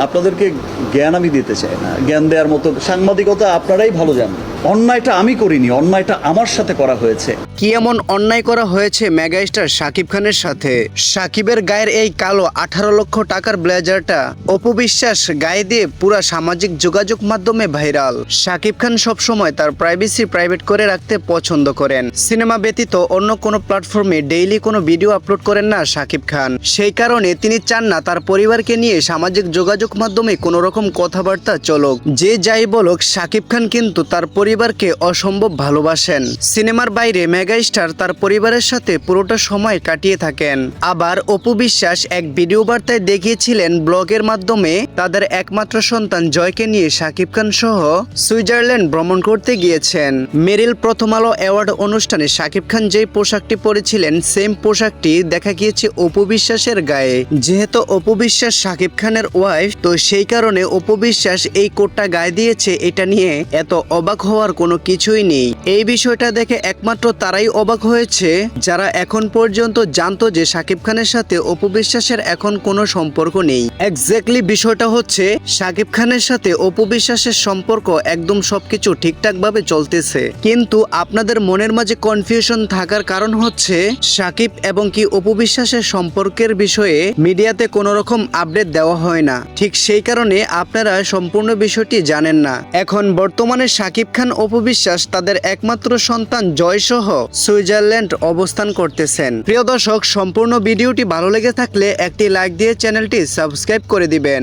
আপনাদেরকে জ্ঞান আমি দিতে চাই না, জ্ঞান দেওয়ার মতো সাংবাদিকতা আপনারাই ভালো জানেন। অন্যায়টা আমি করিনি, অন্যায়টা আমার সাথে করা হয়েছে। কি এমন অন্যায় করা হয়েছে মেগাস্টার শাকিব খানের সাথে? শাকিবের গায়ের এই কালো 18 লক্ষ টাকার ব্লেজারটা অপু বিশ্বাস গায়ে দিয়ে পুরা সামাজিক যোগাযোগ মাধ্যমে ভাইরাল। শাকিব খান সবসময় তার প্রাইভেসি প্রাইভেট করে রাখতে পছন্দ করেন। সিনেমা ব্যতীত অন্য কোনো প্ল্যাটফর্মে ডেইলি কোনো ভিডিও আপলোড করেন না শাকিব খান। সেই কারণে তিনি চান না তার পরিবারকে নিয়ে সামাজিক যোগাযোগ মাধ্যমে কোনো রকম কথাবার্তা চলুক। যে যাই বলুক, শাকিব খান কিন্তু তার পরিবারকে অসম্ভব ভালোবাসেন। সিনেমার বাইরে মেগাস্টার তার পরিবারের সাথে পুরোটা সময় কাটিয়ে থাকেন। আবার অপু বিশ্বাস এক ভিডিও বার্তায় দেখিয়েছিলেন ব্লগের মাধ্যমে তাদের একমাত্র সন্তান জয়কে নিয়ে শাকিব খান সহ সুইজারল্যান্ড ভ্রমণ করতে গিয়েছেন। মেরিল প্রথম আলো অ্যাওয়ার্ড অনুষ্ঠানে শাকিব খান যেই পোশাকটি পরেছিলেন সেম পোশাকটি দেখা গিয়েছে অপু বিশ্বাসের গায়ে। যেহেতু অপু বিশ্বাস শাকিব খানের ওয়াইফ, তো সেই কারণে অপু বিশ্বাস এই কোটটা গায়ে দিয়েছে। এটা নিয়ে এত অবাক হওয়ার কোনো কিছুই নেই। এই বিষয়টা দেখে একমাত্র তারাই অবাক হয়েছে যারা এখন পর্যন্ত জানতো যে শাকিব খানের সাথে অপু বিশ্বাসের এখন কোনো সম্পর্ক নেই। এক্স্যাক্টলি বিষয়টা হচ্ছে শাকিব খানের সাথে অপু বিশ্বাসের সম্পর্ক একদম সবকিছু ঠিকঠাক ভাবে চলতেছে, কিন্তু আপনাদের মনের মাঝে কনফিউশন থাকার কারণ হচ্ছে শাকিব এবং কি অপু বিশ্বাসের সম্পর্কের বিষয়ে মিডিয়াতে কোনো রকম আপডেট দেওয়া হয় না। ঠিক সেই কারণে আপনারা সম্পূর্ণ বিষয়টি জানেন না। এখন বর্তমানে শাকিব খান অপু বিশ্বাস তাদের একমাত্র সন্তান জয় সহ সুইজারল্যান্ড অবস্থান করতেছেন। প্রিয় দর্শক, সম্পূর্ণ ভিডিওটি ভালো লেগে থাকলে একটি লাইক দিয়ে চ্যানেলটি সাবস্ক্রাইব করে দিবেন।